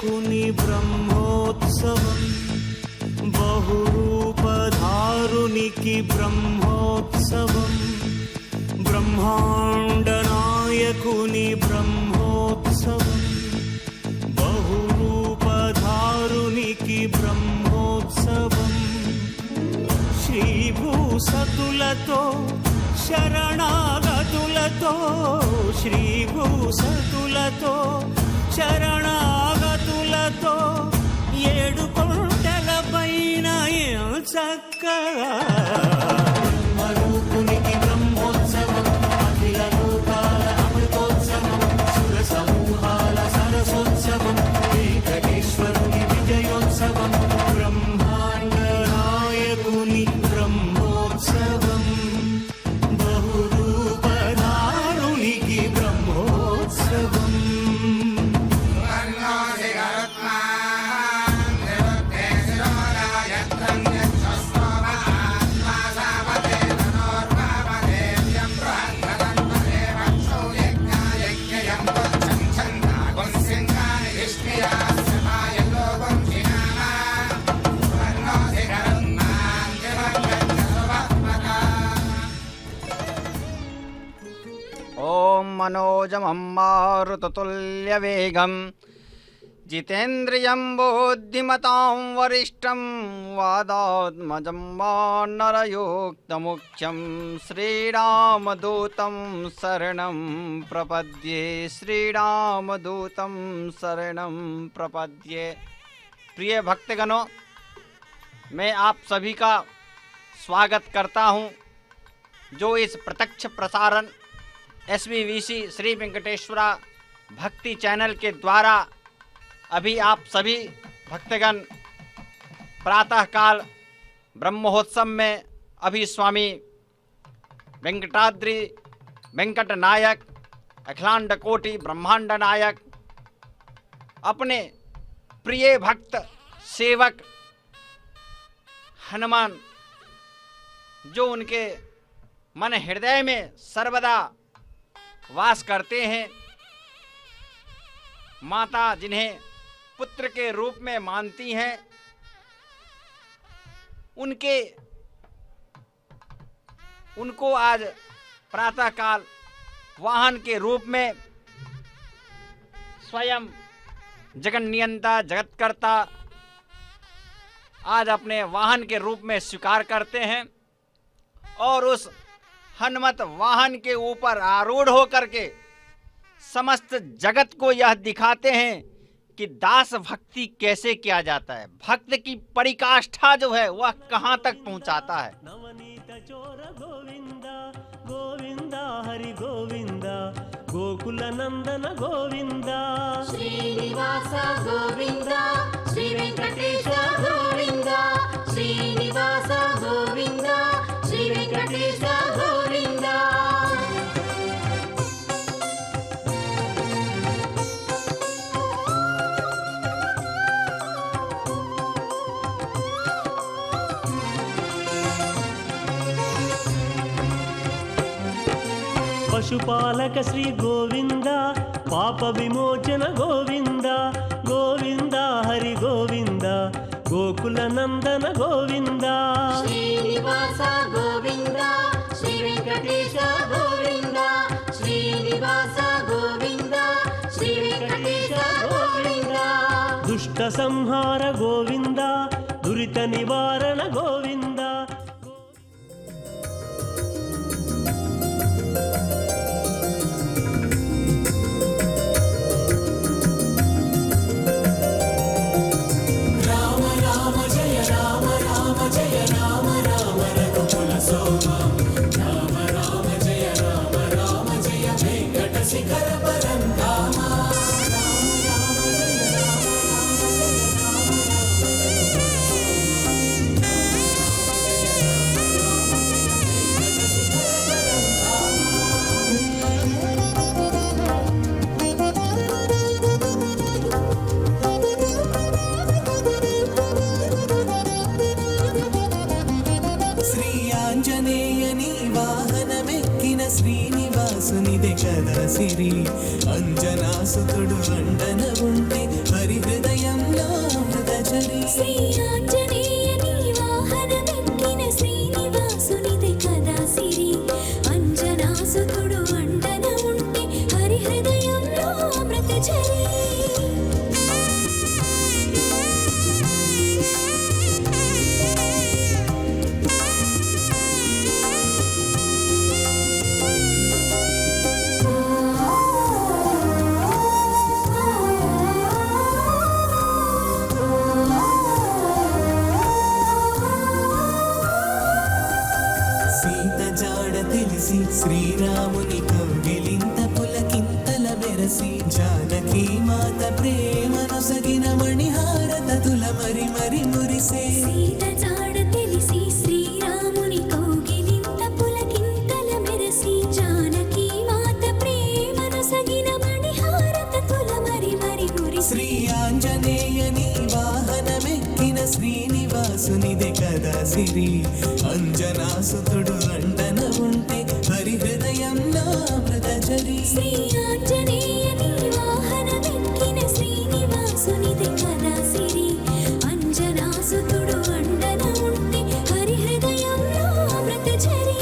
నాయకుని బ్రహ్మోత్సవం, బహురూపధారునికి బ్రహ్మోత్సవం, బ్రహ్మాండ నాయకుని బ్రహ్మోత్సవం, బహురూపధారునికి బ్రహ్మోత్సవం, శ్రీభూసతులతో శరణాగతులతో, శ్రీభూసతులతో శరణాగతులతో, ఏడు కొండల పైన చక్కగా బ్రహ్మరూపునికి బ్రహ్మోత్సవం, అఖిల లోకాల అమృతోత్సవం, సుర సమూహాల సరసోత్సవం, వెంకటేశ్వరుని విజయోత్సవం, బ్రహ్మాండ నాయకుని బ్రహ్మోత్సవం, బహురూపధారునికి బ్రహ్మోత్సవం. मनोजमं मारुततुल्यवेगं जितेन्द्रियं बुद्धिमतां वरिष्ठं वादात्मजं वानरयुक्तमुख्यं श्रीरामदूतं शरणं प्रपद्ये, श्रीरामदूतं शरणं प्रपद्ये। प्रिय भक्तगणों, मैं आप सभी का स्वागत करता हूं जो इस प्रत्यक्ष प्रसारण SVVC श्री वेंकटेश्वरा भक्ति चैनल के द्वारा अभी आप सभी भक्तगण प्रातःकाल ब्रह्मोत्सव में अभी स्वामी वेंकटाद्रि वेंकट नायक अखिलांड कोटि ब्रह्मांड नायक अपने प्रिय भक्त सेवक हनुमान जो उनके मन हृदय में सर्वदा वास करते हैं, माता जिन्हें पुत्र के रूप में मानती हैं, उनको आज प्रातःकाल वाहन के रूप में स्वयं जगन्नियंता जगतकर्ता आज अपने वाहन के रूप में स्वीकार करते हैं और उस हनुमत वाहन के ऊपर आरूढ़ होकर के समस्त जगत को यह दिखाते हैं कि दास भक्ति कैसे किया जाता है, भक्त की परिकाष्ठा जो है वह कहाँ तक पहुँचाता है। नवनीत चोर गोविंदा गोविंदा हरि गोविंदा, गोकुल नंदन गोविंदा, श्रीनिवास गोविंदा, श्री वेंकटेश गोविंदा, श्रीनिवास गोविंदा, श्री वेंकटेश गोविंदा। पशुपालक श्री गोविंदा, पाप विमोचन गोविंदा, गोविंदा हरि गोविंदा, गोकुल नंदन गोविंदा, श्रीनिवास गोविंदा, श्री वेंकटेश गोविंदा, श्रीनिवास गोविंदा, श्री वेंकटेश गोविंदा। दुष्ट संहार गोविंदा, दुरित निवारण गोविंदा। శ్రీనివాసునిదే కదా సిరి, అంజనాసుతుడు అండన ఉంటే హరి హృదయ శ్రీరాముని కౌగిలింత పులకింతల మెరసి జానకి మాత ప్రేమను సగిన మణిహారతతుల మరి మరి మురిసే సీత జాడ తెలిసి శ్రీరాముని కౌగిలింత పులకింతల మెరసి జానకి మాత ప్రేమను సగిన మణిహారతతుల మరి మరి మురిసి శ్రీ ఆంజనేయని వాహనమెక్కిన శ్రీనివాసునిదే కదా సిరి అంజనాసుతుడు అండన ఉంటే హరి హృదయంలో అమృతజరి శ్రీ ఆంజనేయని వాహనమెక్కిన శ్రీనివాసునిదే కదా సిరి అంజనాసుతుడు అండన ఉంటే హరి హృదయంలో అమృతఝరి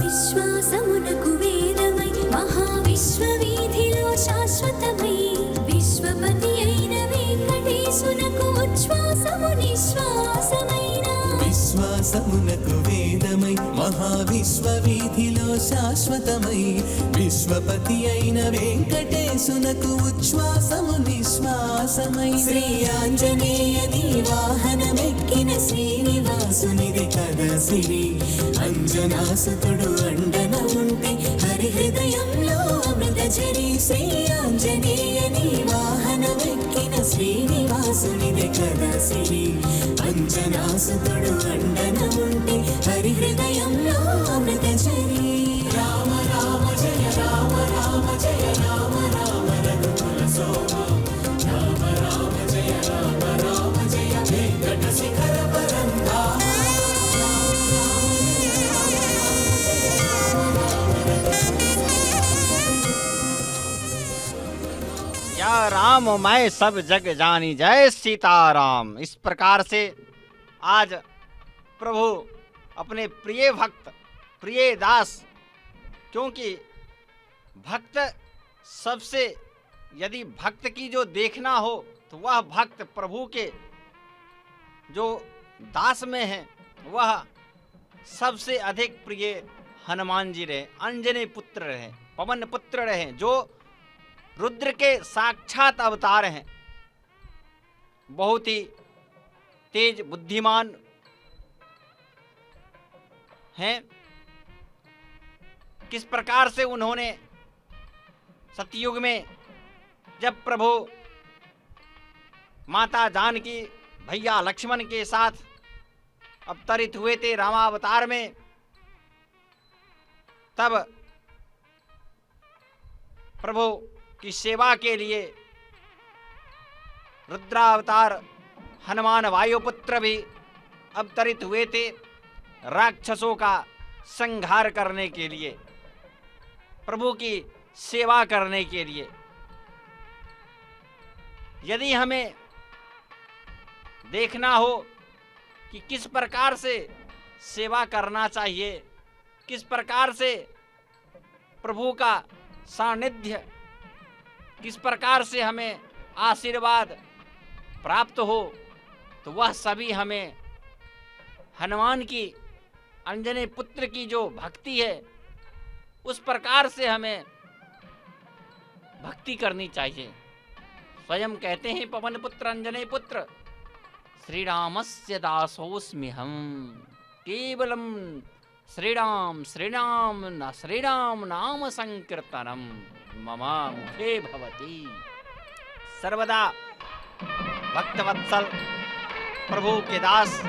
విశ్వాసమునకు వేదమై మహావిశ్వవీధిలో శాశ్వతమై విశ్వపతి అయిన వెంకటేశునకు ఉచ్ఛ్వాసము నిశ్వాసమైన విశ్వాసమునకు వేదమై మహావిశ్వవీధిలో శాశ్వతమై విశ్వపతి అయిన వెంకటేశునకు ఉచ్ఛ్వాసము నిశ్వాసమై శ్రీ ఆంజనేయని వాహనమెక్కిన శ్రీనివాసునిది కదా సిరి అంజనాసుతుడు అండన ఉంటే హరి హృదయంలో అమృతఝరి శ్రీ ఆంజనేయని వాహనమెక్కిన శ్రీనివాసునిది కదా సిరి అంజనాసుతుడు అండన ఉంటే హరి హృదయంలో అమృతఝరి రామ రామ జయ రామ రామ జయ రామ రామ రఘుకుల సోమ రామ రామ జయ రామ రామ జయ వెంకట శిఖర పరంధామ या राम मैं सब जग जानी जय सीताराम। इस प्रकार से आज प्रभु अपने प्रिय भक्त प्रिय दास, क्योंकि भक्त सबसे, यदि भक्त की जो देखना हो तो वह भक्त प्रभु के जो दास में है वह सबसे अधिक प्रिय हनुमान जी रहे, अंजनी पुत्र रहे, पवन पुत्र रहे, जो रुद्र के साक्षात अवतार हैं। बहुत ही तेज बुद्धिमान हैं। किस प्रकार से उन्होंने सतयुग में जब प्रभु माता जानकी भैया लक्ष्मण के साथ अवतरित हुए थे रामावतार में, तब प्रभु की सेवा के लिए रुद्रावतार हनुमान वायुपुत्र भी अवतरित हुए थे, राक्षसों का संहार करने के लिए, प्रभु की सेवा करने के लिए। यदि हमें देखना हो कि किस प्रकार से सेवा करना चाहिए, किस प्रकार से प्रभु का सानिध्य, किस प्रकार से हमें आशीर्वाद प्राप्त हो, तो वह सभी हमें हनुमान की अंजनी पुत्र की जो भक्ति है उस प्रकार से हमें भक्ति करनी चाहिए। स्वयं कहते हैं पवन पुत्र अंजनी पुत्र श्री रामस्य दासोऽस्मि हम, केवलम श्रीराम श्रीराम न श्रीराम नाम संकीर्तनम मम मुखे भवति। सर्वदा भक्तवत्सल प्रभु के दास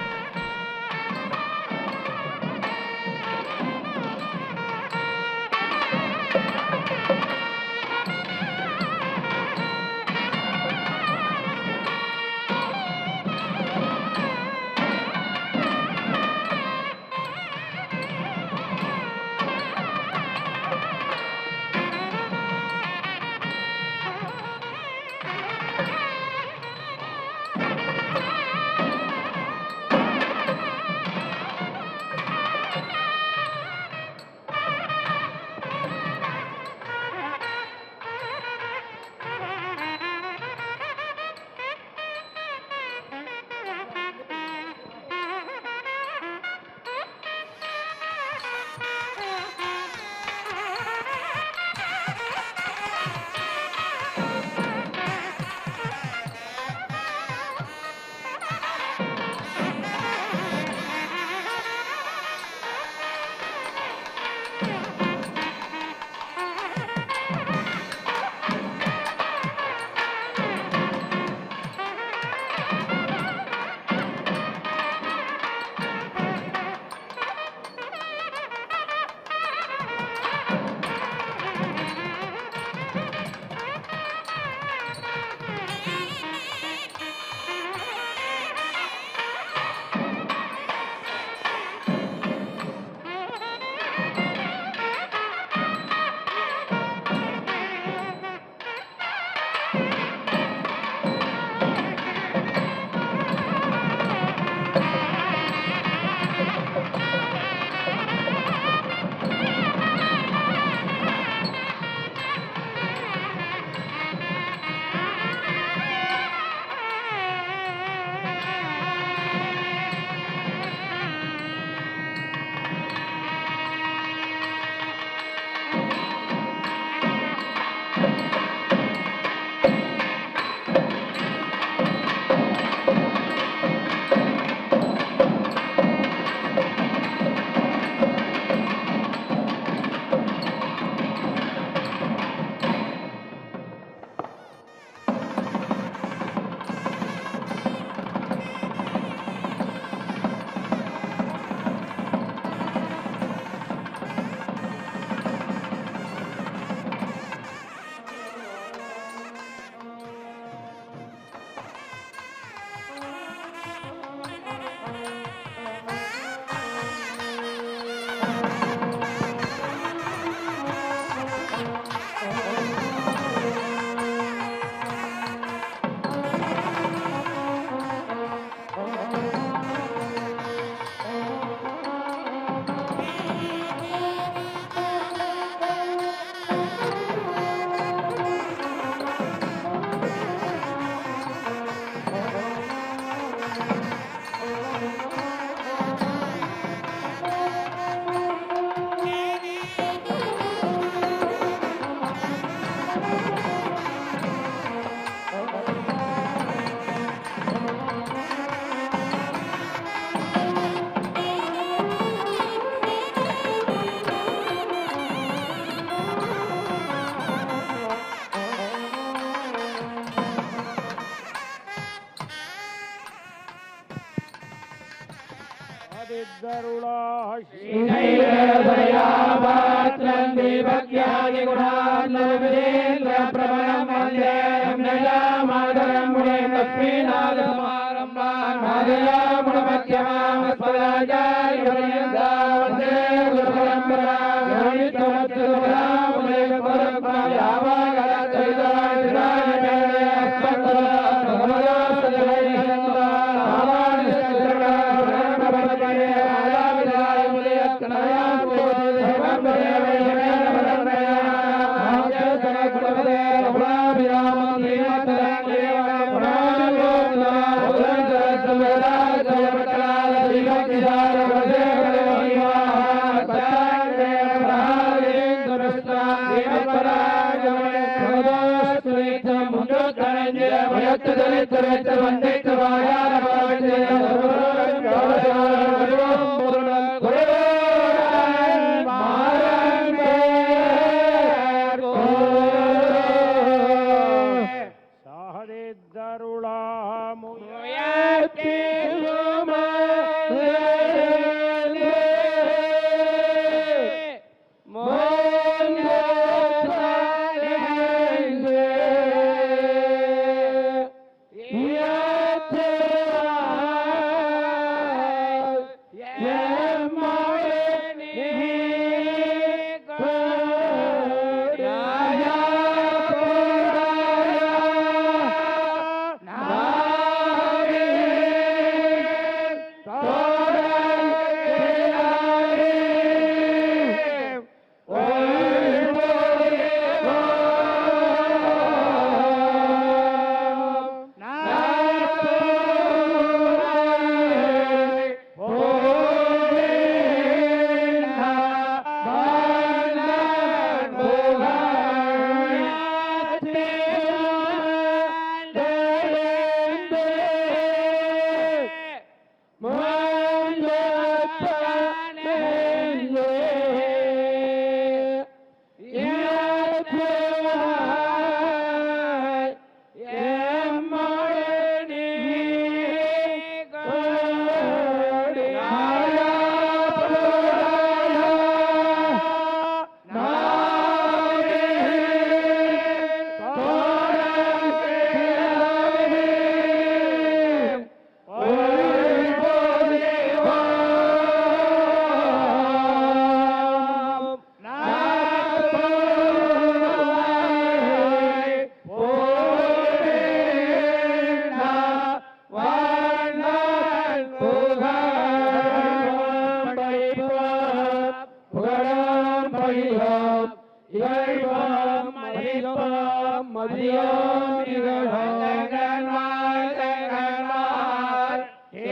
பயிலோம் இகழ்வோம் மதிப்போம் மதியோம் இகழ்வோம் எங்கள்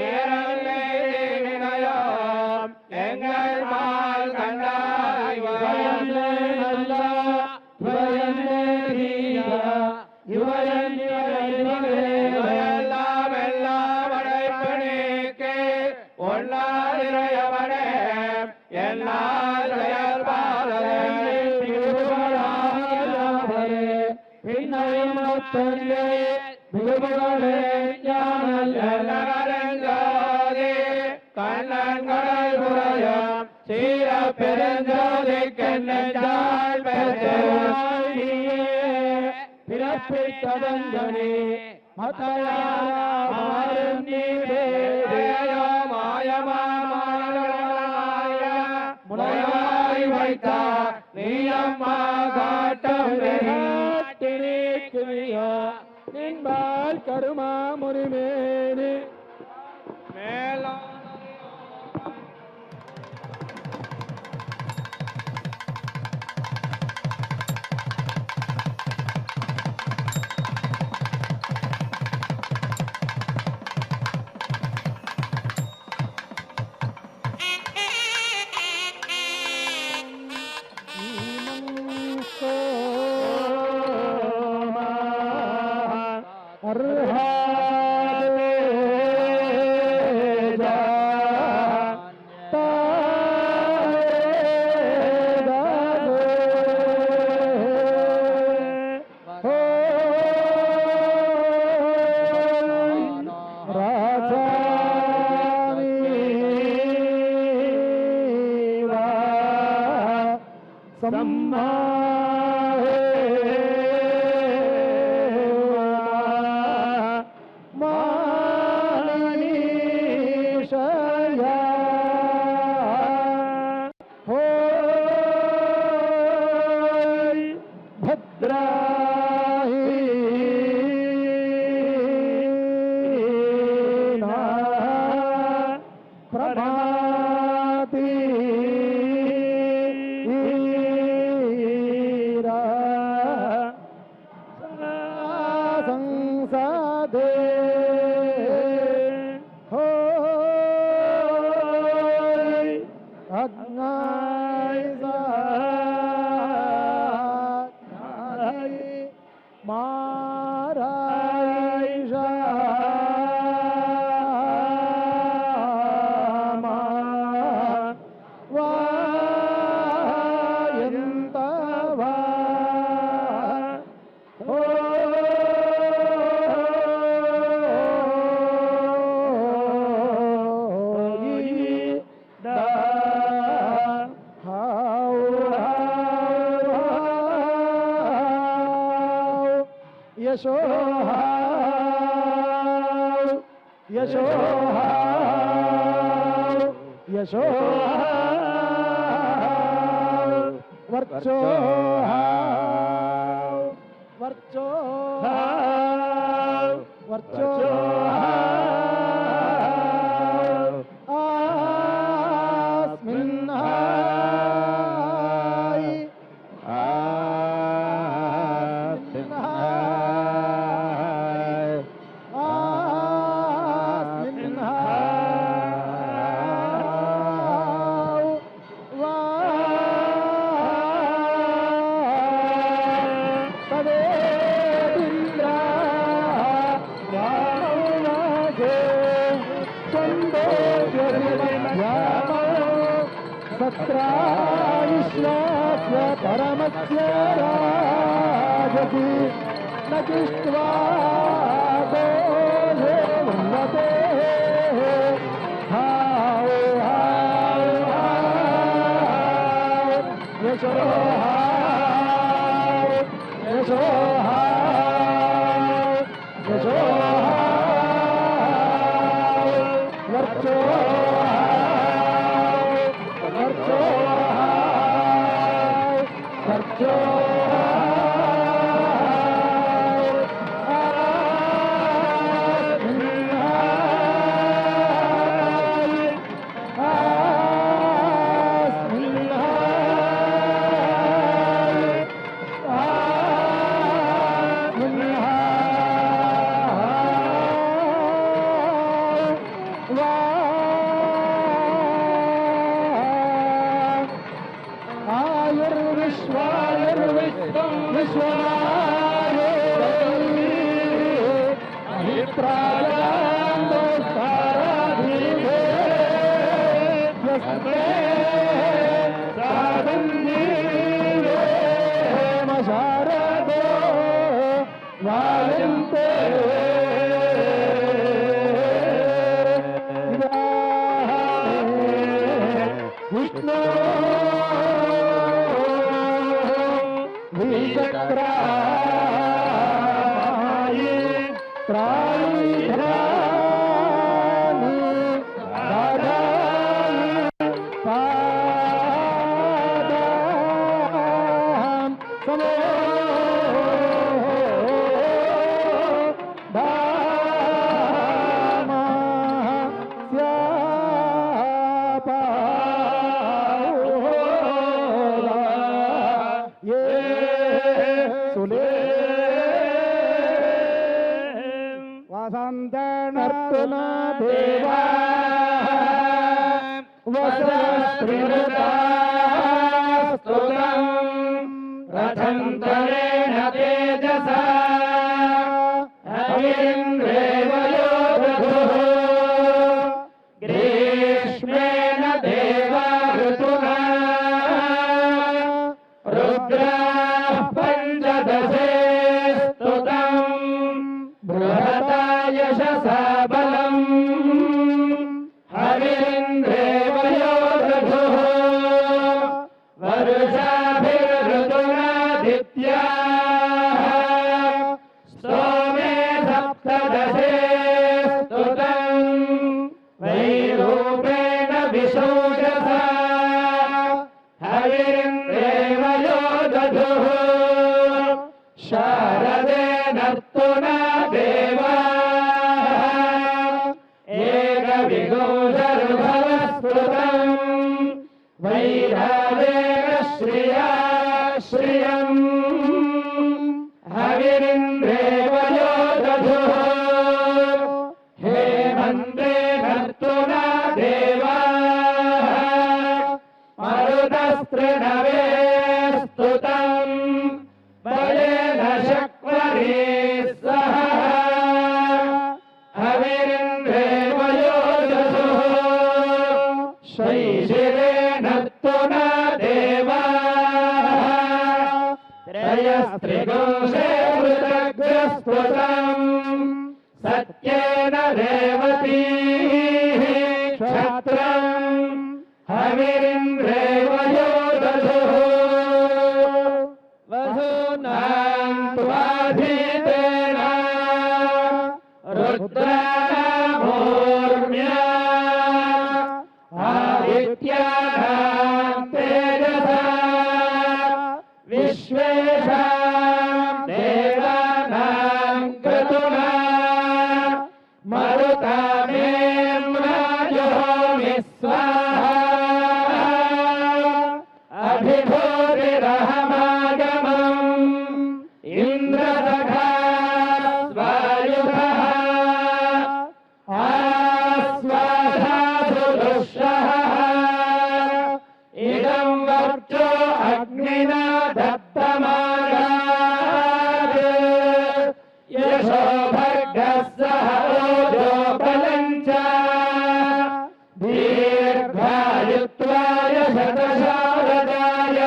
ஏரல்லே வினயோம் எங்கள் மால் கண்டாய் இவயன்னே நல்ல இவயன்னே தீய இவயன்னே இவையெல்லாம் எல்லாம் அடைப்பணிக்கு ஒன்னாதிரையவனே என்னால் செயல்பாதலே பின்னையும் தந்தை மிகுபுகளே ஞானல்லோதி கண்ணன் கடல் புறையும் சீர பெருஞ்சோதி கண்ணால் பிறப்பித்ததஞ்சனி மத்தையாரும் நீரேயோ மாயமாய முனைவாய் வைத்தார் நீயம்மா காட்டம் நின்பால் கருமா முறிமேனி மேலோ विश्वायुर्विश्वं विष्णु विचक्राये त्रायिधानि दादानि पादां समो वसन्तनर्तुना देवा वसस्त्रिवृतास्तुतं रथन्तरेण तेजसा हवीन्द्रेव योदधुः ग्रीष्मेण देवा ऋतुना रुद्राः पञ्चदशे स्तुतम् बृहता यशसा बलम् हवीन्द्रेव योदधुः वर्षाभिर्ऋतुनादित्याः स्तोमे सप्तदशे स्तुतम् वैरूपेण विशोषसा हवीन्द्रेव योदधुः शारदे नर्तुना एकविगोचर्भवस्तुतम् वैराजेन श्रिया श्रियम् हवीन्द्रेव योदधुः हेमन्ते नर्तुना देवाः मरुतस्त्रिनवे स्तुतम् बलेन शक्वरी सह हवीन्द्रेव योदधुः शैशिरे नर्तुना देवाः त्रयस्त्रिगुंसे मृतग्रस्तुतम् सत्येन रेवतीः क्षत्रम् हवीन्द्रेव योदधुः वसूनां त्वाधीतेन रुद्रामूर्म्या आदित्यानां तेजसा विश्वेषां देवानां क्रतुना मरुतामेम्राजोमि स्वाहा अभिभूतिरहमागमम् इन्द्रसखा स्वायुधः आस्वाधासु दुःशः इदं वर्चो अग्निना दत्तमागात् यशो भर्गः सह ओजोबलं च दीर्घायुत्वाय शतशारदाय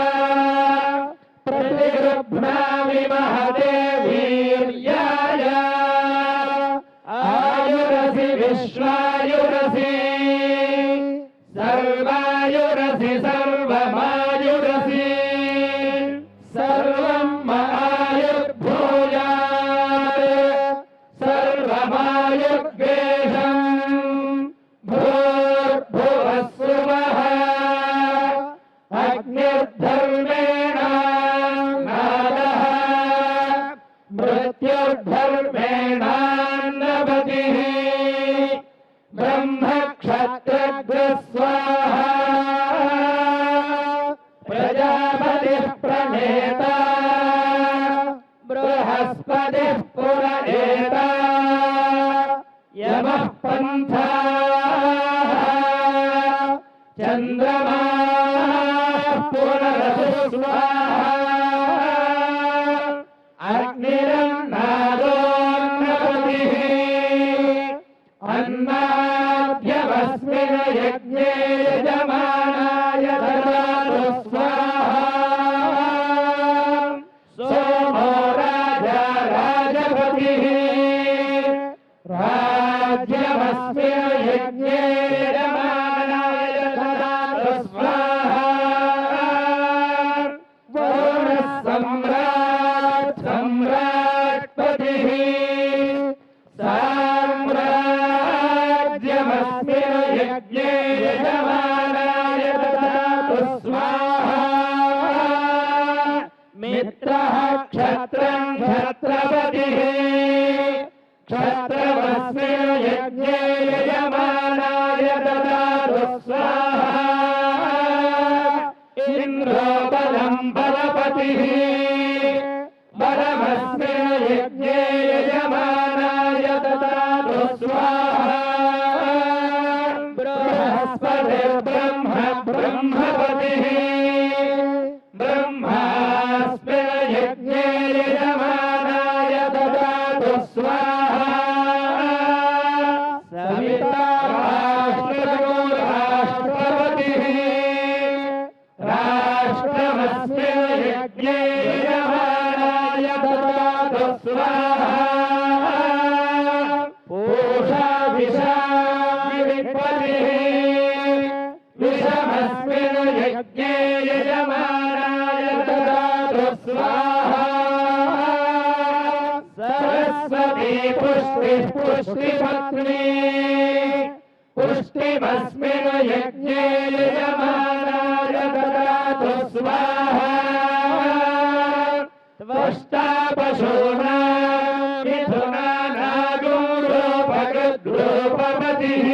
प्रतिगृह्णामि महते वीर्याय आयुरसि विश्वायुरसि सर्वायुरसि सर्वमायुरसि सर्वं आयुर्भूयात् सर्वमायुर्गेशम् भूर्भुवः सुवः अग्निर्धर्मेण नादः मृत्युर्धर्मेणान्नपतिः ब्रह्मक्षत्रग्रस्वाहा प्रजापतिः प्रणेता बृहस्पतिः पुरनेता यमः पन्थाः चन्द्रमाः पुनरसुः स्वाहा अग्निरन्नादोऽन्नपतिः अन्नाद्यमस्मिन् यज्ञे यजमानाय ददातु स्वाहा सोमो राजा राजपतिः राज्यमस्मिन् यज्ञे यजमानाय ददातु स्वाहा वरुणः सम्राट् सम्राट्पतिः साम्राज्यमस्मिन् यज्ञे यजमानाय ददातु स्वाहा मित्रः क्षत्रं क्षत्रपतिः क्षत्रमस्मिन् यज्ञे यजमानाय ददातु स्वाहा इन्द्रो बलं बलपतिः बलमस्मिन् यज्ञे यजमानाय ददातु स्वाहा बृहस्पतिर्ब्रह्म ब्रह्मपतिः ब्रह्मास्मिन् यज्ञे यजमानाय ददातु स्वाहा सविता राष्ट्रपतिः राष्ट्रमस्मिन् यज्ञे यजमानाय ददातु स्वाहा पूषा विषाविपतिः विषमस्मिन् यज्ञे यजमानाय ददातु स्वाहा सरस्वती पुष्टिः पुष्टिपत्नी पुष्टिमस्मिन् यज्ञे यजमानाय ददातु स्वाहा त्वष्टा पशूनां मिथुनानागोरोपगद्रोपपतिः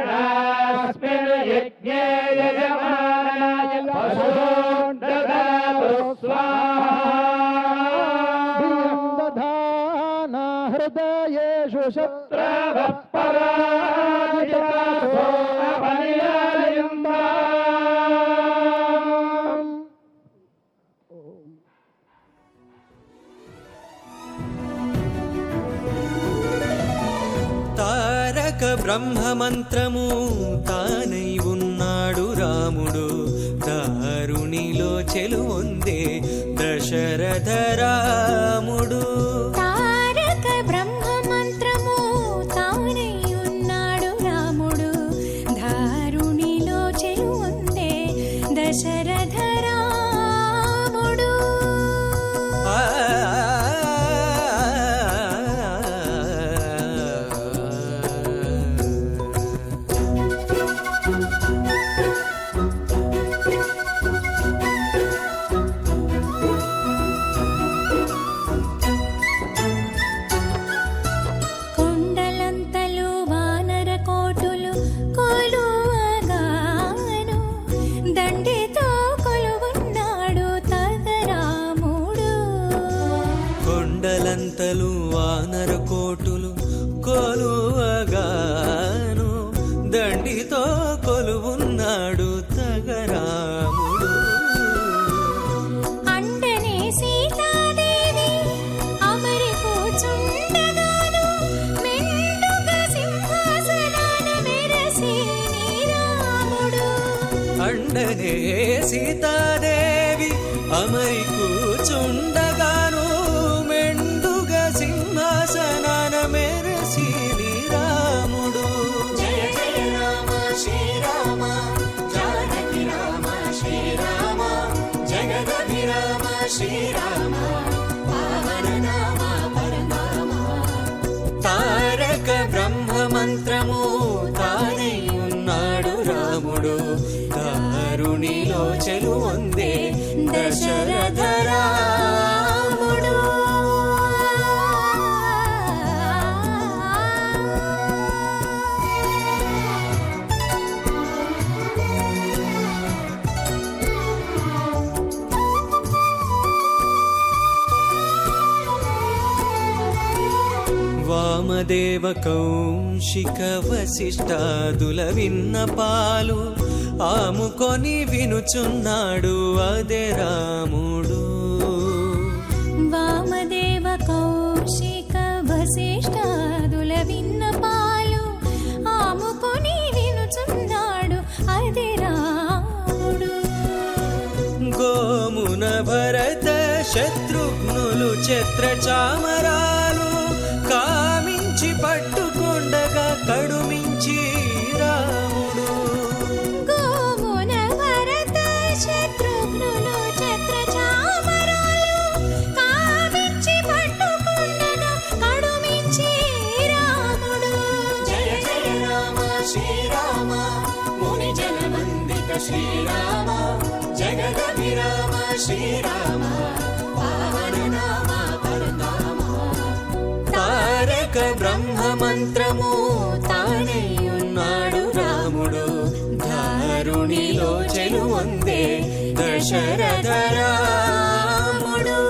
रूपेणास्मिन् यज्ञे यजमानाय पशून् ददातु स्वाहा दधाना हृदयेषु शत्रवः पराजितासो अपनियायन्ताम् తారక బ్రహ్మమంత్రము తానై ఉన్నాడు రాముడు దారుణిలో చెలువొందే దశరథ రాముడు తారక బ్రహ్మ మంత్రము తానై ఉన్నాడు రాముడు ధారుణిలో చెలువొందే దశరథ రాముడు కొండలంతలు వానర కోటులు కొలువగాను దండితో కొలువున్నాడు తగరాముడు కొండలంతలు వానర కోటులు కొలువగాను దండితో కొలువున్నాడు తగరాముడు అండనే సీతాదేవి అమరి కూచుండగాను మెండుగా సింహాసనాన మెరసి రాముడు అండనే సీతాదేవి అమరి కూచుండగాను మెండుగా సింహాసనాన మెరసి రాముడు జయ జయ రామ శ్రీరామ జానకి రామ శ్రీరామ జగదభిరామ శ్రీరామ పావన నామ పరనామ తారక బ్రహ్మమంత్రము తానై ఉన్నాడు రాముడు దారుణిలో చెలువొందే దశరథ రాముడు వామదేవ కౌశిక వశిష్టాదుల విన్నపాలు ఆముకొని వినుచున్నాడు అదే రాముడు. వామదేవ కౌశిక వశిష్ఠాదుల విన్నపాలు ఆముకొని వినుచున్నాడు అదే రాముడు. గోమున భరత శత్రుఘ్నులు ఛత్ర చామరాలు కామించి పట్టుకొండగా కడుమించి రాముడు. గోమున భరత శత్రుఘ్నులు ఛత్ర చామరాలు కామించి పట్టుకొండగా కడుమించి రాముడు. జయ జయ రామ శ్రీరామ ముని జనవందిత శ్రీరామ జగదభిరామ శ్రీరామ పావన నామ పరనామ. తారక బ్రహ్మ మంత్రము తానే ఉన్నాడు రాముడు. దారుణిలో చెలువొందే దశరథ రాముడు.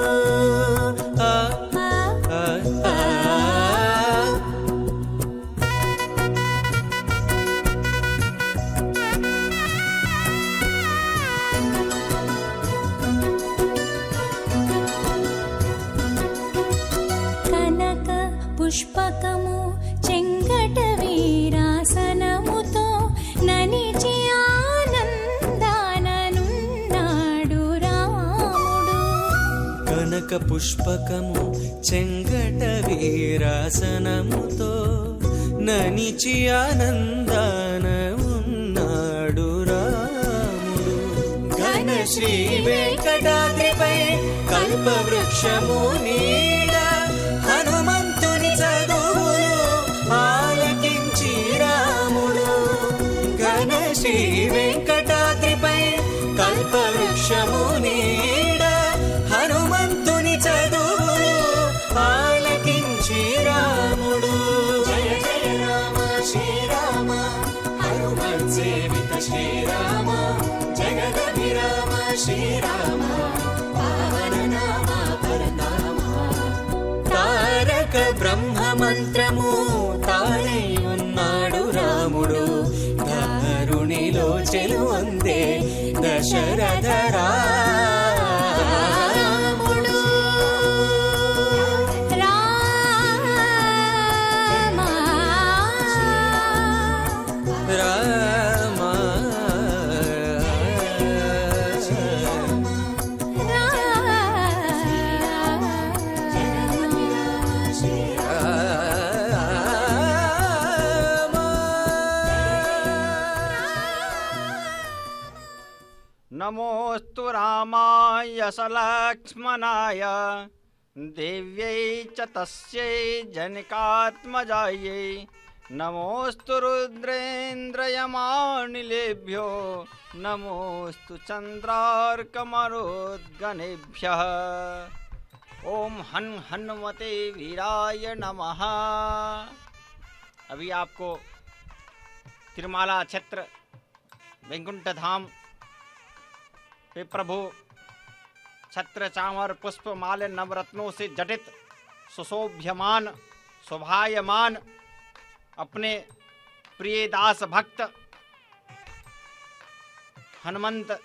ఆ, ఆ, ఆ. కనక పుష్పకము చెంగట వీరాసనముతో ననిచి ఆనందాననున్నాడు రాముడు. కనక పుష్పకము చెంగట వీరాసనముతో ననిచి ఆనందాన ఉన్నాడు రాముడు. ఘన శ్రీ వెంకటాద్రిపై కల్పవృక్షము నీడ హనుమంతుని చదువులు ఆలకించి రాముడు. ఘన శ్రీ వెంకటాద్రిపై కల్పవృక్షము నీడ హనుమంతుని చదువులు ఆలకించి రాముడు. జయ జయ రామ శ్రీరామ హనుమత్ సేవిత శ్రీరామ జగదభిరామ శ్రీరామ పావన నామ పరనామ. తారక బ్రహ్మ మంత్రము తానే ఉన్నాడు రాముడు. దారుణిలో చెలువొందే దశరథ రాముడు. రామ नमोस्तु रामाय सलक्ष्मणाय देव्यै च तस्यै जनकात्मजायै नमोस्तु रुद्रेन्द्रयमानिलेभ्यो नमोस्तु चन्द्रार्कमरुद्गणेभ्यः। ओम हनुमते वीराय नमः। अभी आपको तिरुमाला क्षेत्र वैकुंठ धाम पे प्रभु छत्र चामर पुष्प माल नवरत्नों से जटित सुशोभ्यमान शोभायमान अपने प्रिय दास भक्त हनुमंत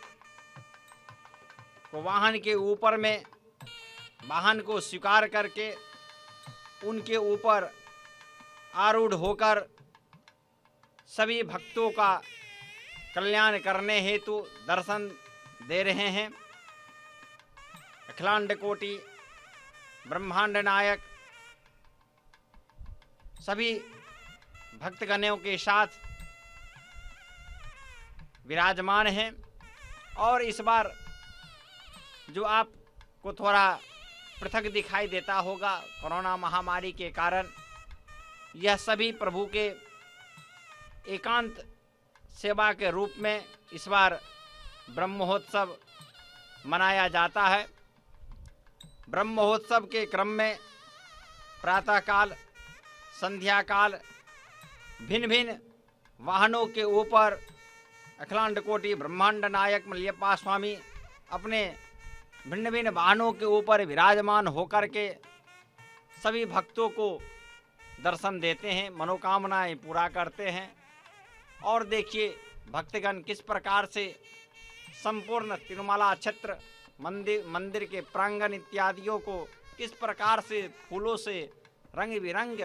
को वाहन के ऊपर में वाहन को स्वीकार करके उनके ऊपर आरूढ़ होकर सभी भक्तों का कल्याण करने हेतु दर्शन दे रहे हैं। अखिलांड कोटि ब्रह्मांड नायक सभी भक्तगणों के साथ विराजमान हैं। और इस बार जो आपको थोड़ा पृथक दिखाई देता होगा कोरोना महामारी के कारण, यह सभी प्रभु के एकांत सेवा के रूप में इस बार ब्रह्म महोत्सव मनाया जाता है। ब्रह्म महोत्सव के क्रम में प्रातःकाल संध्या काल भिन्न भिन्न वाहनों के ऊपर अखिलांड कोटि ब्रह्मांड नायक मलयप्पा स्वामी अपने भिन्न भिन्न वाहनों के ऊपर विराजमान होकर के सभी भक्तों को दर्शन देते हैं, मनोकामनाएं पूरा करते हैं। और देखिए भक्तगण किस प्रकार से संपूर्ण तिरुमला क्षेत्र मंदिर के प्रांगण इत्यादियों को किस प्रकार से फूलों से रंग बिरंग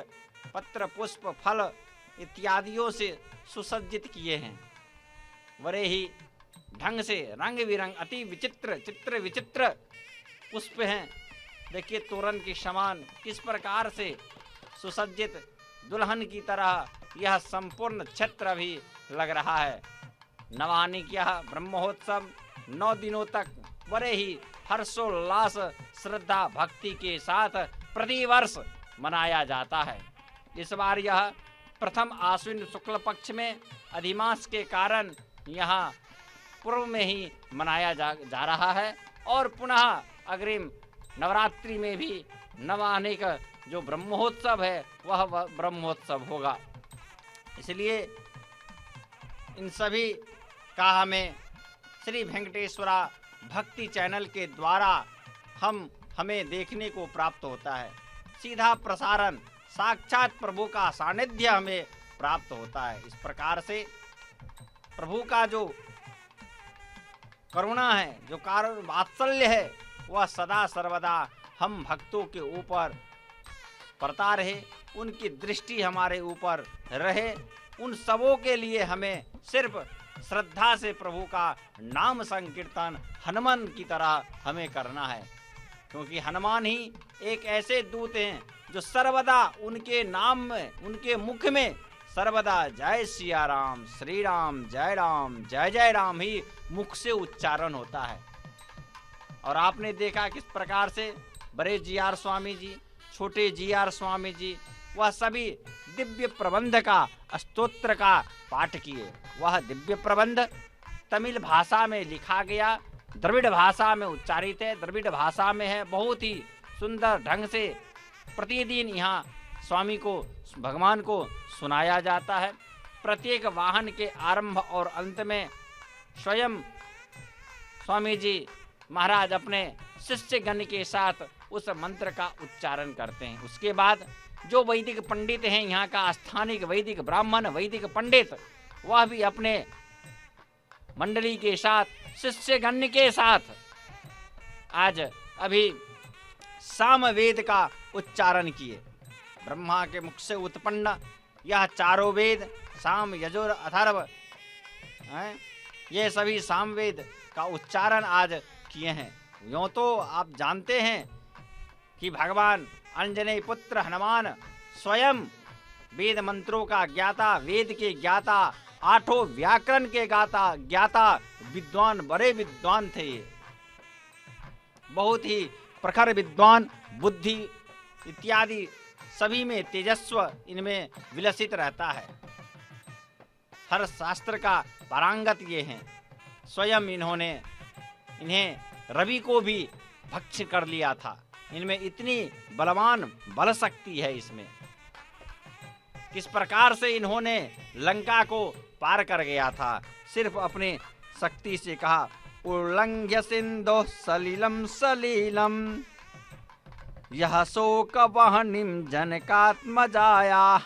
पत्र पुष्प फल इत्यादियों से सुसज्जित किए हैं। बड़े ही ढंग से रंग बिरंग अति विचित्र विचित्र पुष्प हैं। देखिए तोरण के समान किस प्रकार से सुसज्जित दुल्हन की तरह यह संपूर्ण क्षेत्र भी लग रहा है। नवानी यह ब्रह्मोत्सव 9 दिनों तक बड़े ही हर्षोल्लास श्रद्धा भक्ति के साथ प्रतिवर्ष मनाया जाता है। इस बार यह प्रथम आश्विन शुक्ल पक्ष में अधिमास के कारण यहाँ पूर्व में ही मनाया जा रहा है और पुनः अग्रिम नवरात्रि में भी नवाने का जो ब्रह्मोत्सव है वह ब्रह्मोत्सव होगा। इसलिए इन सभी का हमें श्री वेंकटेश्वरा भक्ति चैनल के द्वारा हमें देखने को प्राप्त होता है। सीधा प्रसारण साक्षात प्रभु का सानिध्य हमें प्राप्त होता है। इस प्रकार से प्रभु का जो करुणा है, जो कारण वात्सल्य है, वह सदा सर्वदा हम भक्तों के ऊपर पड़ता रहे, उनकी दृष्टि हमारे ऊपर रहे। उन सबों के लिए हमें सिर्फ श्रद्धा से प्रभु का नाम संकीर्तन हनुमान की तरह हमें करना है, क्योंकि हनुमान ही एक ऐसे दूत हैं जो सर्वदा उनके नाम में, उनके मुख में सर्वदा जय सिया राम, श्री राम, जय जय राम ही मुख से उच्चारण होता है। और आपने देखा किस प्रकार से बड़े जीआर स्वामी जी, छोटे जीआर स्वामी जी, वह सभी दिव्य प्रबंध का स्तोत्र का पाठ किए। वह दिव्य प्रबंध तमिल भाषा में लिखा गया, द्रविड़ भाषा में उच्चारित है, द्रविड़ भाषा में है। बहुत ही सुंदर ढंग से प्रतिदिन यहाँ स्वामी को, भगवान को सुनाया जाता है। प्रत्येक वाहन के आरंभ और अंत में स्वयं स्वामी जी महाराज अपने शिष्यगण के साथ उस मंत्र का उच्चारण करते हैं। उसके बाद जो वैदिक पंडित हैं, यहाँ का स्थानिक वैदिक ब्राह्मण, वैदिक पंडित, वह भी अपने मंडली के साथ, शिष्यगण के साथ आज अभी सामवेद का उच्चारण किए। ब्रह्मा के मुख से उत्पन्न यह चारों वेद, साम यजुर अथर्व, ये सभी सामवेद का उच्चारण आज किए हैं। यूँ तो आप जानते हैं कि भगवान अंजनेय पुत्र हनुमान स्वयं वेद मंत्रों का ज्ञाता, वेद के ज्ञाता, 8 व्याकरण के ज्ञाता विद्वान, बड़े विद्वान थे। बहुत ही प्रखर विद्वान, बुद्धि इत्यादि सभी में तेजस्व इनमें विलसित रहता है। हर शास्त्र का पारंगत ये हैं। स्वयं इन्हें रवि को भी भक्ष कर लिया था। इनमें इतनी बलवान बल शक्ति है। इसमें किस प्रकार से इन्होंने लंका को पार कर गया था, सिर्फ अपने शक्ति से कहा, उल्लंघ्य सिंधु सलिलम सलीलम यह शोक वहनिम जनकात्मजाया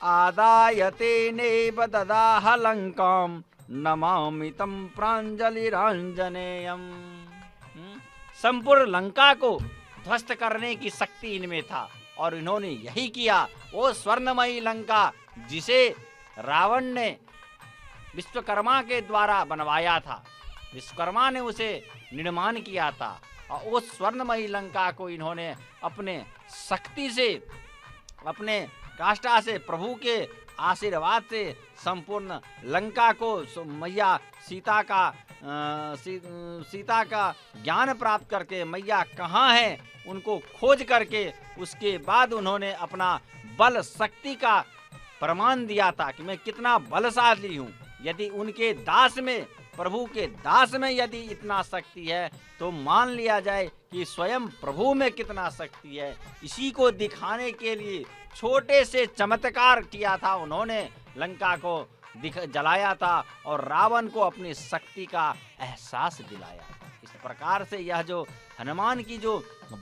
आदाय तेनेव ददाह लंकाम नमामि तम प्रांजलिरांजनेयम। संपूर्ण लंका को ध्वस्त करने की शक्ति इनमें था और इन्होंने यही किया। वो स्वर्णमयी लंका जिसे रावण ने विश्वकर्मा के द्वारा बनवाया था, विश्वकर्मा ने उसे निर्माण किया था, और उस स्वर्णमयी लंका को इन्होंने अपने शक्ति से, अपने काष्ठा से, प्रभु के आशीर्वाद से संपूर्ण लंका को मैया सीता का ज्ञान प्राप्त करके मैया कहाँ है उनको खोज करके उसके बाद उन्होंने अपना बल शक्ति का प्रमाण दिया था कि मैं कितना बलशाली हूँ। यदि उनके दास में, प्रभु के दास में यदि इतना शक्ति है तो मान लिया जाए कि स्वयं प्रभु में कितना शक्ति है। इसी को दिखाने के लिए छोटे से चमत्कार किया था उन्होंने, लंका को जलाया था और रावण को अपनी शक्ति का एहसास दिलाया। इस प्रकार से यह जो हनुमान की जो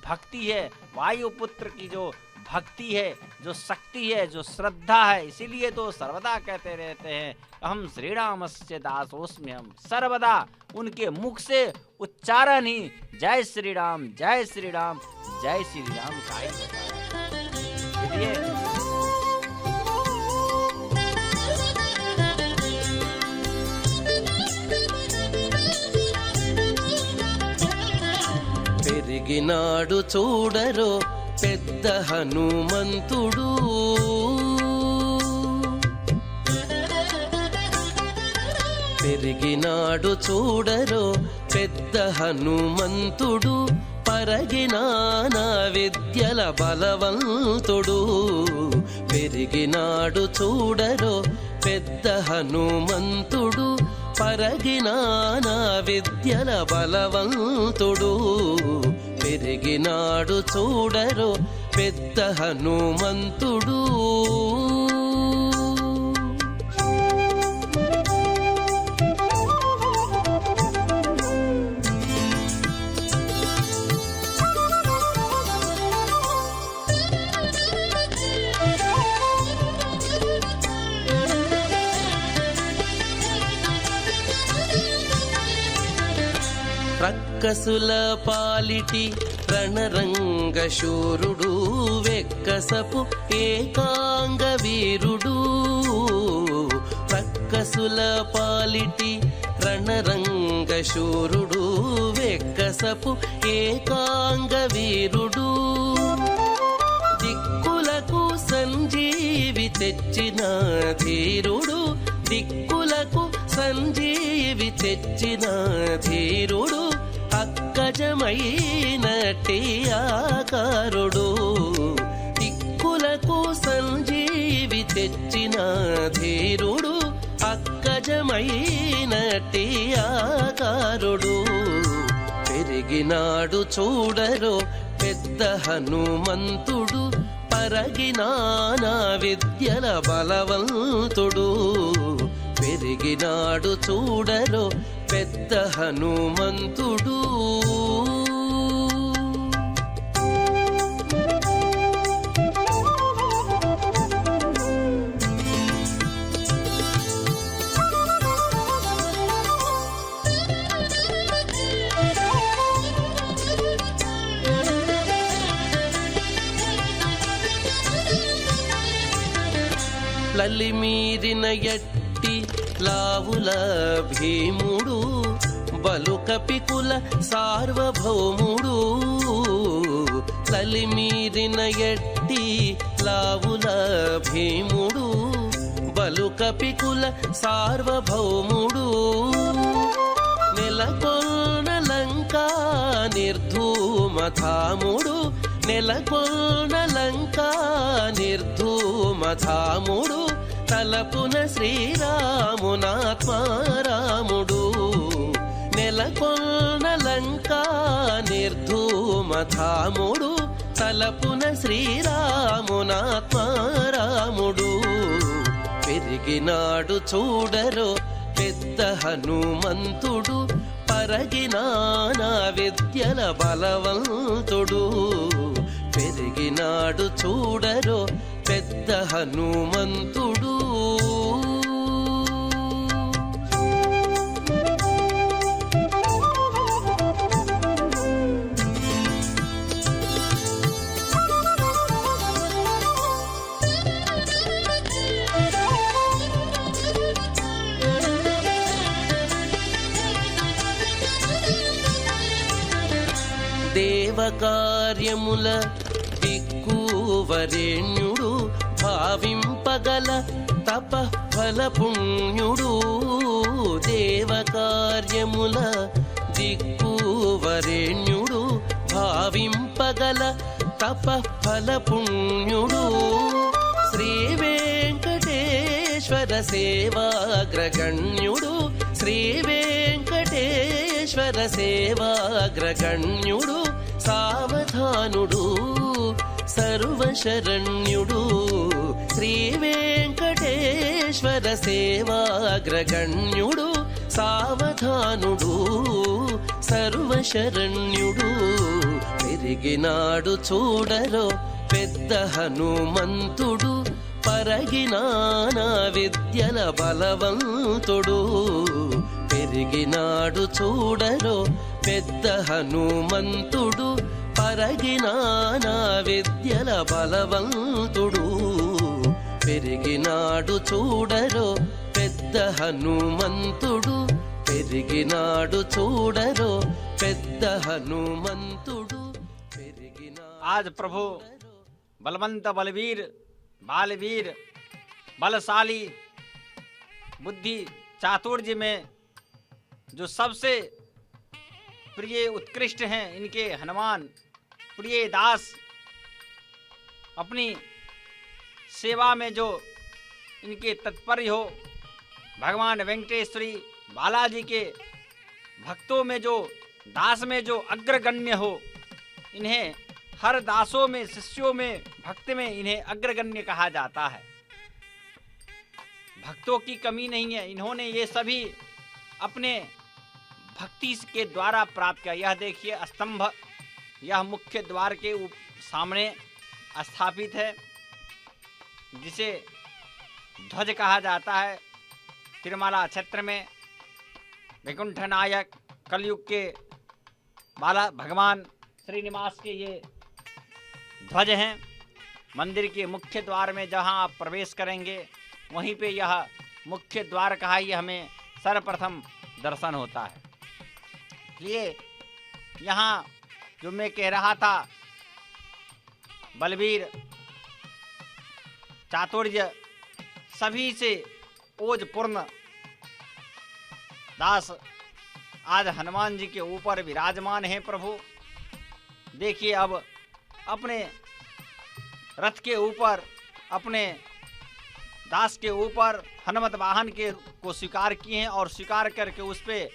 भक्ति है, वायुपुत्र की जो भक्ति है, जो शक्ति है, जो श्रद्धा है। इसीलिए तो सर्वदा कहते रहते हैं हम श्री रामस्य दासोस्मि, हम सर्वदा उनके मुख से उच्चारण ही जय श्री राम, जय श्री राम, जय श्री राम का ही होता है। इसलिए పెరిగినాడు చూడరో పెద్ద హనుమంతుడు, పెరిగినాడు చూడరో పెద్ద హనుమంతుడు, పరగినానా విద్యల బలవంతుడు. పెరిగినాడు చూడరో పెద్ద హనుమంతుడు, పరగినానా విద్యల బలవంతుడు. పెరిగినాడు చూడరో పెద్ద హనుమంతుడు. రక్కసుల పాలిటి రణరంగ శూరుడు, వెక్కసపు ఏకాంగ వీరుడు. రక్కసుల పాలిటి రణరంగ శూరుడు, వెక్కసపు ఏకాంగ వీరుడు. దిక్కులకు సంజీవి తెచ్చిన ధీరుడు, దిక్కులకు సంజీవి తెచ్చిన ధీరుడు. అక్కజమైనట్టి ఆకారుడు, దిక్కులకు సంజీవి తెచ్చిన ధీరుడు. అక్కజమైనట్టి ఆకారుడు. పెరిగినాడు చూడరో పెద్ద హనుమంతుడు, పరగినానా విద్యల బలవంతుడు. పెరిగినాడు చూడరో పెద్ద హనుమంతుడు. లలిమీరిన ఎట్టి లావుల భీముడు, బలుకపికుల సార్వభౌముడు. లలిమీరిన ఎట్టి లావుల భీముడు, బలుకపికుల సార్వభౌముడు. నెలకొన్న లంకా నిర్ధూమధాముడు, నెలకొన్న లంకా నిర్ధూమధాముడు. తలపున శ్రీరామునాత్మారాముడు, నెలకొన్న లంకా నిర్ధూమధాముడు. తలపున శ్రీరామునాత్మారాముడు. పెరిగినాడు చూడరో పెద్ద హనుమంతుడు, పరగినానా విద్యల బలవంతుడు. పెరిగినాడు చూడరో పెద్ద హనుమంతుడు. దేవకార్యముల దిక్కువరేణ్యుడు, భావింపగల తపఫల పుణ్యుడు. దేవకార్యముల దిక్కువరేణ్యుడు, భావింపగల తపఫల పుణ్యుడు. శ్రీ వెంకటేశ్వర సేవాగ్రగణ్యుడు, శ్రీ వెంకటేశ్వర సేవాగ్రగణ్యుడు. సావధానుడు సర్వశరణ్యుడు, శ్రీ వెంకటేశ్వర సేవాగ్రగణ్యుడు. సావధానుడు సర్వశరణ్యుడు. పెరిగినాడు చూడరో పెద్ద హనుమంతుడు పరగినాన విద్యల బలవంతుడు పెరిగినాడు చూడరో పెద్ద హనుమంతుడు పరగినాన విద్యల బలవంతుడు పెరిగినాడు చూడరో పెద్ద హనుమంతుడు పెరిగినాడు చూడరో పెద్ద హనుమంతుడు పెరిగినాడు. आज प्रभु बलवंत बलवीर बालवीर बलशाली बुद्धि चातुर्य में जो सबसे प्रिय उत्कृष्ट हैं, इनके हनुमान प्रिय दास अपनी सेवा में जो इनके तत्पर्य हो, भगवान वेंकटेश्वरी बालाजी के भक्तों में जो दास में जो अग्रगण्य हो, इन्हें हर दासों में शिष्यों में भक्त में इन्हें अग्रगण्य कहा जाता है। भक्तों की कमी नहीं है, इन्होंने ये सभी अपने भक्ति के द्वारा प्राप्त किया। यह देखिए स्तंभ, यह मुख्य द्वार के सामने स्थापित है, जिसे ध्वज कहा जाता है। तिरुमला क्षेत्र में वैकुंठ नायक कलयुग के बाला भगवान श्रीनिवास के ये ध्वज हैं। मंदिर के मुख्य द्वार में जहां आप प्रवेश करेंगे, वहीं पे यह मुख्य द्वार का ही हमें सर्वप्रथम दर्शन होता है। इसलिए यहाँ जो मैं कह रहा था, बलवीर चातुर्य सभी से ओजपूर्ण दास आज हनुमान जी के ऊपर विराजमान है। प्रभु देखिए, अब अपने रथ के ऊपर, अपने दास के ऊपर हनुमत वाहन के को स्वीकार किए हैं और स्वीकार करके उस पे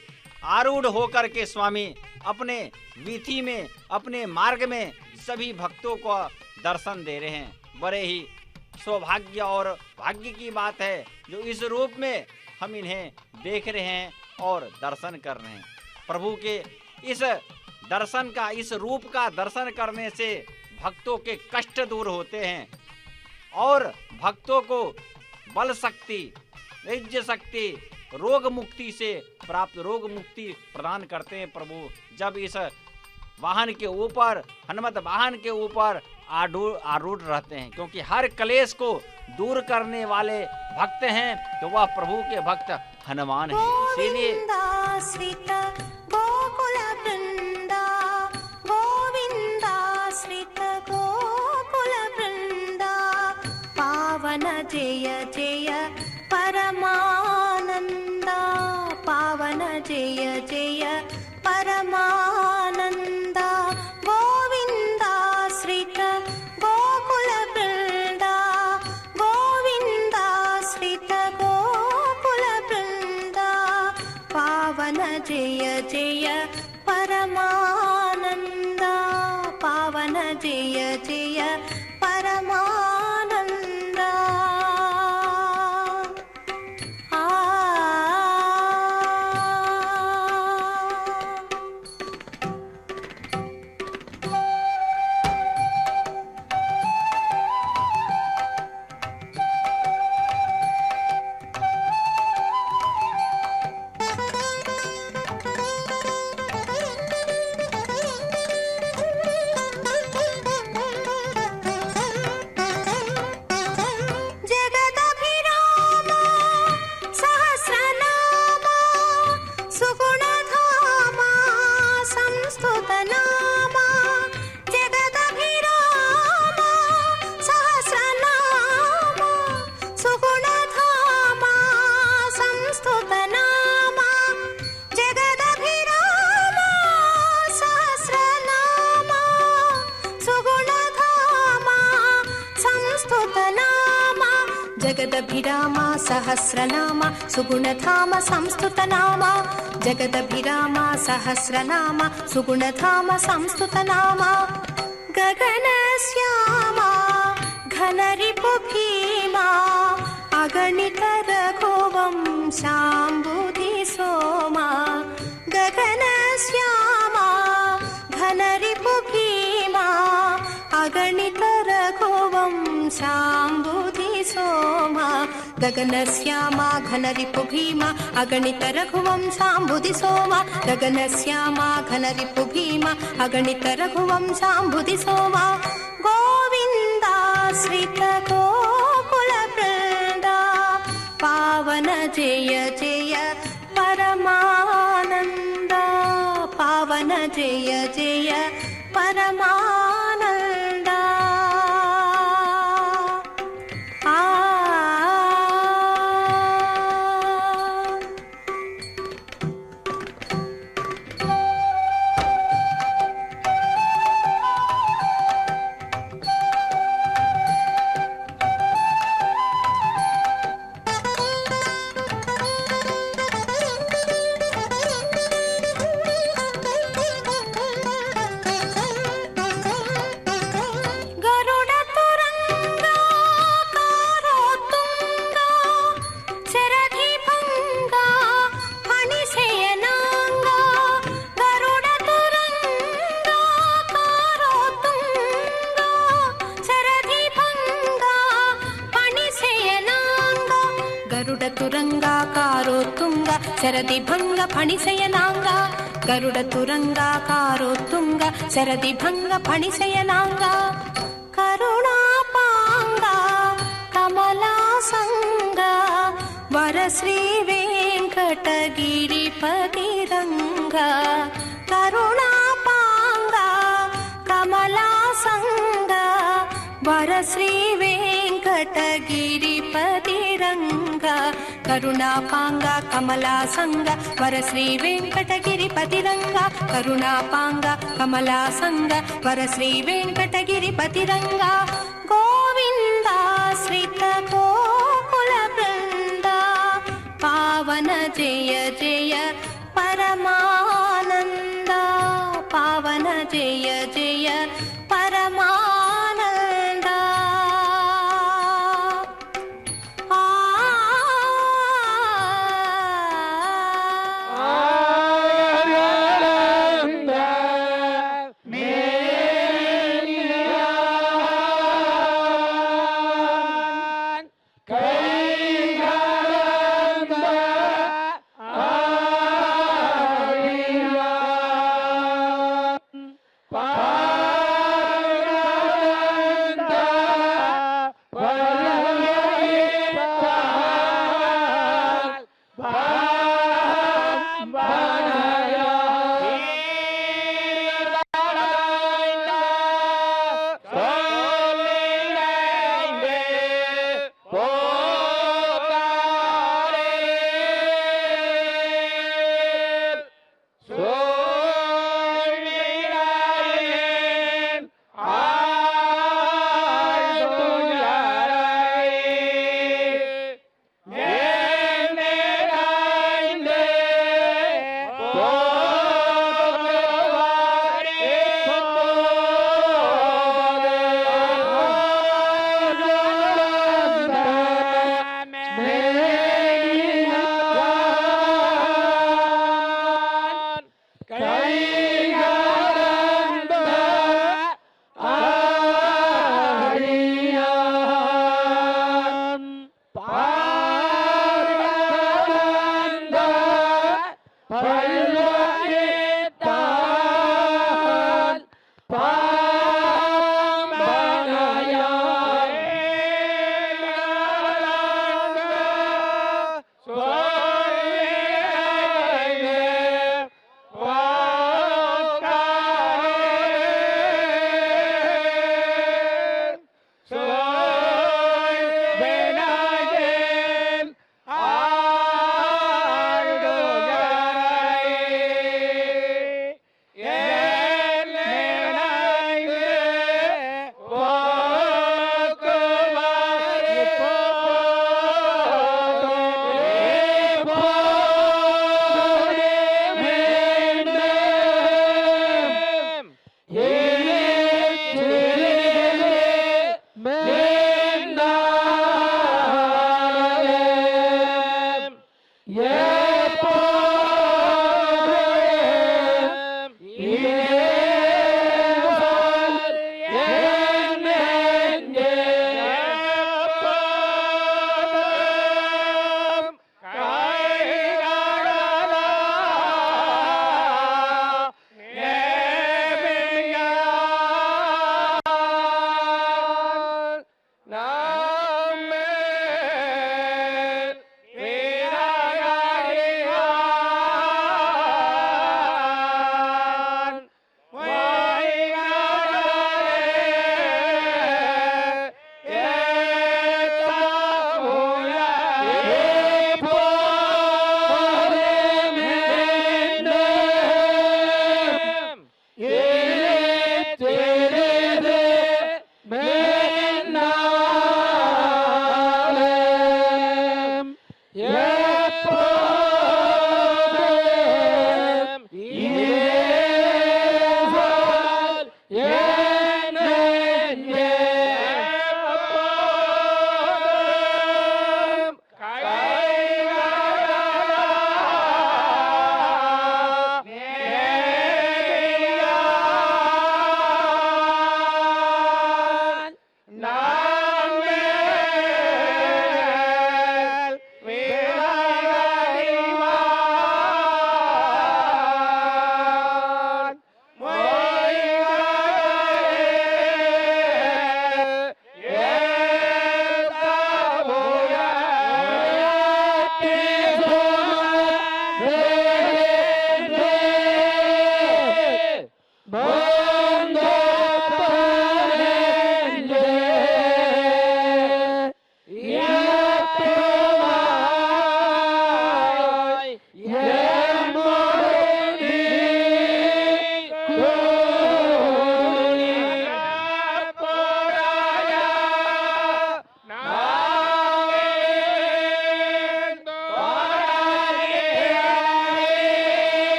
आरूढ़ होकर के स्वामी अपने वीथी में, अपने मार्ग में सभी भक्तों को दर्शन दे रहे हैं। बड़े ही सौभाग्य और भाग्य की बात है जो इस रूप में हम इन्हें देख रहे हैं और दर्शन कर रहे हैं। प्रभु के इस दर्शन का, इस रूप का दर्शन करने से भक्तों के कष्ट दूर होते हैं और भक्तों को बल शक्ति, ऋज्य शक्ति, रोग मुक्ति से प्राप्त रोग मुक्ति प्रदान करते हैं। प्रभु जब इस वाहन के ऊपर, हनुमत वाहन के ऊपर आरूढ़ रहते हैं, क्योंकि हर क्लेश को दूर करने वाले भक्त हैं, तो वह प्रभु के भक्त हनुमान हैं। इसीलिए जय जय परमानंदा, पावन जय जय परमानंदा, गोविंदा श्रीत गोकुल वृंदा, गोविंदा श्रीत गोकुल वृंदा, पावन जय जय परमानंदा, पावन जय जय परमानंदा। जगदभिरामा सहस्रनामा सुगुणधाम संस्तुतनामा, जगदभिरामा सहस्रनामा सुगुणधाम संस्तुतनामा, गगनश्यामा घनरिपु भीमा अगणित रघुवंशाम्बुधि सोमा, गगनश्यामा घनरिपु भीमा अगणित शाम्बुधि सोमा गगनश्यामा घनरिपु भीमा अगणित रघुवंशाम्बुधि सोमा गगनश्यामा घनरिपु भीमा अगणित रघुवंशाम्बुधि सोमा गोविन्दाश्रित गोकुलवृन्दा पावन जय जय परमानन्दा पावन जय जय परमानन्दा शरदि भंग फणिशयनांगा गरुड़ तुरंगा कारो तुंगा शरदि भंग फणिशयनांगा करुणा पांगा कमला संगा वर श्री वेंकटगिरिपति रंगा करुणा पांगा कमला संगा वर श्री वेंकटगिरिपति रंगा करुणा पांगा कमला संग वर श्री वेंकटगिरिपति रंगा करुणा पांगा कमला संग वर श्री वेंकटगिरिपति रंगा गोविन्दाश्रित गोकुलवृन्दा पावन जय जय परमानन्दा पावन जय जय परमानन्दा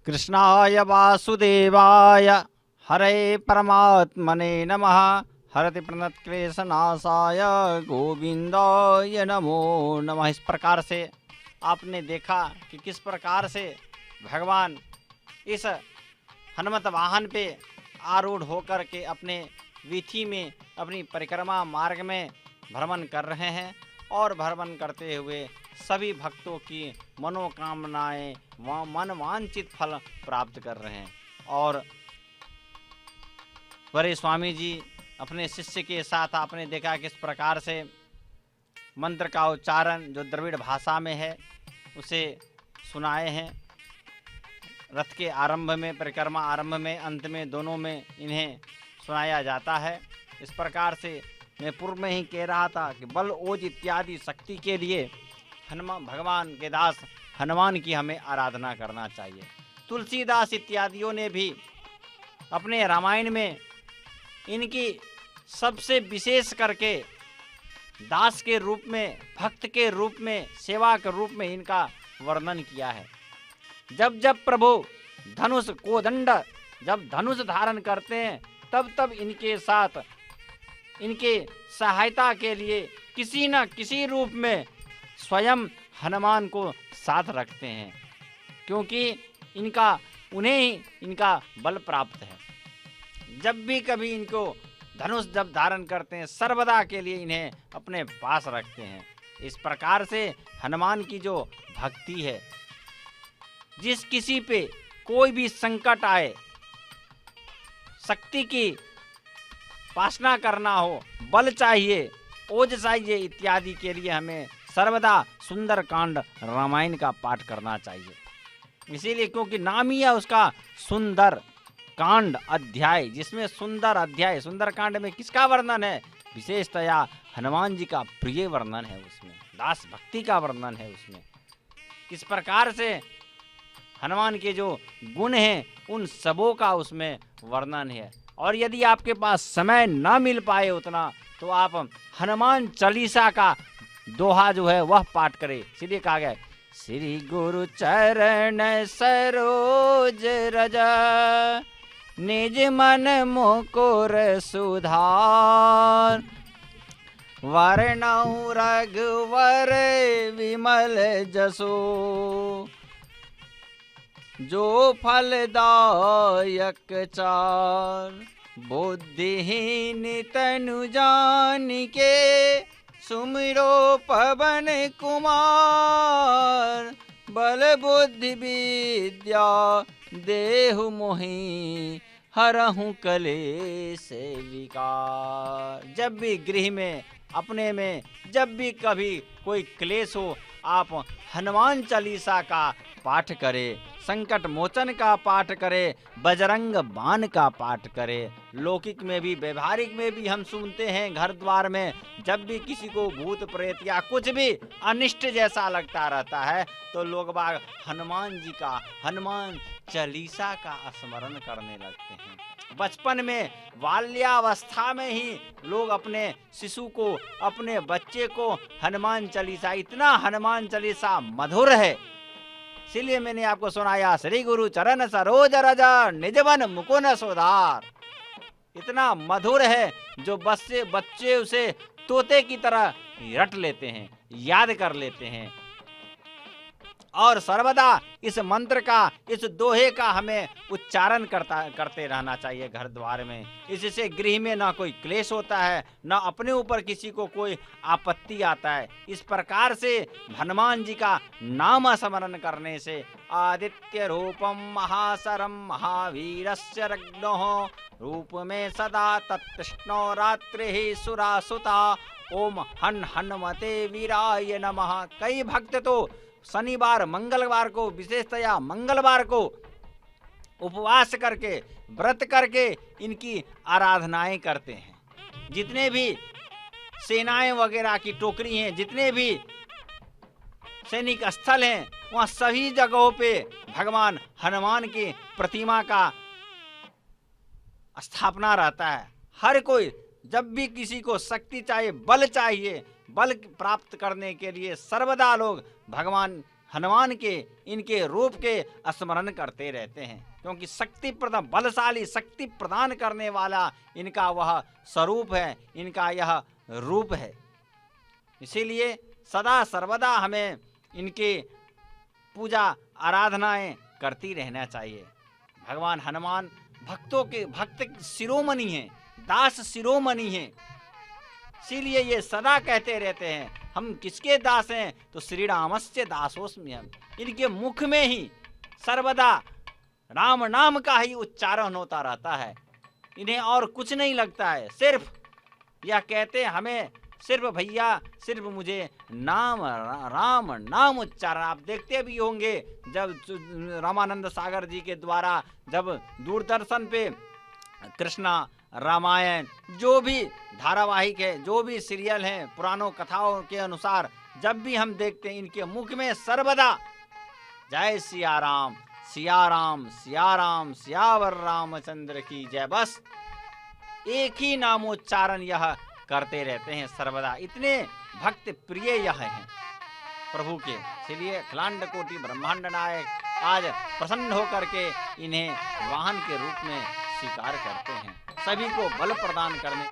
कृष्णाय वासुदेवाय हरे परमात्मने नमः। हरति प्रणतक्लेशनाशाय गोविंदाय नमो नमः। इस प्रकार से आपने देखा कि किस प्रकार से भगवान इस हनुमत वाहन पे आरूढ़ होकर के अपने वीथी में अपनी परिक्रमा मार्ग में भ्रमण कर रहे हैं और भ्रमण करते हुए सभी भक्तों की मनोकामनाएं मन वांछित फल प्राप्त कर रहे हैं। और बड़े स्वामी जी अपने शिष्य के साथ आपने देखा किस प्रकार से मंत्र का उच्चारण जो द्रविड़ भाषा में है उसे सुनाए हैं। रथ के आरंभ में, परिक्रमा आरंभ में, अंत में, दोनों में इन्हें सुनाया जाता है। इस प्रकार से मैं पूर्व में ही कह रहा था कि बल ओज इत्यादि शक्ति के लिए हनुमान भगवान के दास हनुमान की हमें आराधना करना चाहिए। तुलसीदास इत्यादियों ने भी अपने रामायण में इनकी सबसे विशेष करके दास के रूप में, भक्त के रूप में, सेवा के रूप में इनका वर्णन किया है। जब जब प्रभु धनुष कोदंड जब धनुष धारण करते हैं तब तब इनके साथ, इनके सहायता के लिए किसी न किसी रूप में स्वयं हनुमान को साथ रखते हैं, क्योंकि उन्हें ही इनका बल प्राप्त है। जब भी कभी इनको धनुष जब धारण करते हैं सर्वदा के लिए इन्हें अपने पास रखते हैं। इस प्रकार से हनुमान की जो भक्ति है, जिस किसी पे कोई भी संकट आए, शक्ति की उपासना करना हो, बल चाहिए, ओज चाहिए इत्यादि के लिए हमें सर्वदा सुंदर कांड रामायण का पाठ करना चाहिए। इसीलिए क्योंकि नाम ही है उसका सुंदर कांड अध्याय, जिसमें सुंदर अध्याय, सुंदर कांड में किसका वर्णन है? विशेषतया हनुमान जी का प्रिय वर्णन है, उसमें दास भक्ति का वर्णन है। उसमें किस प्रकार से हनुमान के जो गुण हैं उन सबों का उसमें वर्णन है। और यदि आपके पास समय ना मिल पाए उतना, तो आप हनुमान चालीसा का दोहा जो है वह पाठ करें। इसलिए कहा गया श्री गुरु चरण सरोज रज निज मन मुकुर सुधार वरनौ रघुवर विमल जसो जो फलदायक चार बुद्धिहीन तनु जानिके सुमिरो पवन कुमार बल बुद्धि विद्या देहु मोहि हरहु कलेश विकार। जब भी गृह में, अपने में जब भी कभी कोई क्लेश हो, आप हनुमान चालीसा का पाठ करें, संकट मोचन का पाठ करें, बजरंग बाण का पाठ करें। लौकिक में भी, व्यवहारिक में भी हम सुनते हैं, घर द्वार में जब भी किसी को भूत प्रेत या कुछ भी अनिष्ट जैसा लगता रहता है तो लोग बाग हनुमान जी का, हनुमान चालीसा का स्मरण करने लगते हैं। बचपन में, बाल्यावस्था में ही लोग अपने शिशु को, अपने बच्चे को हनुमान चालीसा, इतना हनुमान चालीसा मधुर है, इसलिए मैंने आपको सुनाया श्री गुरु चरण सरोज रज निजवन मुकुन सुधार। इतना मधुर है जो बच्चे उसे तोते की तरह रट लेते हैं, याद कर लेते हैं। और सर्वदा इस मंत्र का, इस दोहे का हमें उच्चारण करते रहना चाहिए घर द्वार में। इससे गृह में ना कोई क्लेश होता है, ना अपने ऊपर किसी को कोई आपत्ति आता है। इस प्रकार से हनुमान जी का नाम स्मरण करने से आदित्य रूपम महासरम महावीरस्य रग्नो रूप में सदा तत्कृष्णो रात्रि सुरासुता ओम हन हनुमते वीराय नमः। कई भक्त तो शनिवार, मंगलवार को, विशेषतया मंगलवार को उपवास करके, व्रत करके इनकी आराधनाएं करते हैं। जितने भी सेनाएं वगैरह की टोकरी हैं, जितने भी सैनिक स्थल हैं, वहाँ सभी जगहों पे भगवान हनुमान की प्रतिमा का स्थापना रहता है। हर कोई जब भी किसी को शक्ति चाहिए, बल चाहिए, बल प्राप्त करने के लिए सर्वदा लोग भगवान हनुमान के इनके रूप के स्मरण करते रहते हैं, क्योंकि शक्ति प्रदान बलशाली शक्ति प्रदान करने वाला इनका वह स्वरूप है, इनका यह रूप है। इसीलिए सदा सर्वदा हमें इनके पूजा आराधनाएं करती रहना चाहिए। भगवान हनुमान भक्तों के भक्त शिरोमणि हैं, दास शिरोमणि हैं। इसीलिए ये सदा कहते रहते हैं हम किसके दास हैं, तो श्री रामस्य दासोस्मि हम। इनके मुख में ही सर्वदा राम नाम का ही उच्चारण होता रहता है, इन्हें और कुछ नहीं लगता है। सिर्फ यह कहते हैं हमें सिर्फ भैया सिर्फ मुझे राम नाम उच्चारण। आप देखते भी होंगे जब रामानंद सागर जी के द्वारा जब दूरदर्शन पे कृष्णा रामायण जो भी धारावाहिक है, जो भी सीरियल हैं, पुरानों कथाओं के अनुसार जब भी हम देखते हैं इनके मुख में सर्वदा जय सिया राम सिया राम सिया राम सियावर रामचंद्र की जय, बस एक ही नामोच्चारण यह करते रहते हैं सर्वदा। इतने भक्त प्रिय यह हैं प्रभु के। इसलिए अखिलांड कोटि ब्रह्मांड नायक आज प्रसन्न होकर के इन्हें वाहन के रूप में स्वीकार करते हैं, सभी को बल प्रदान करने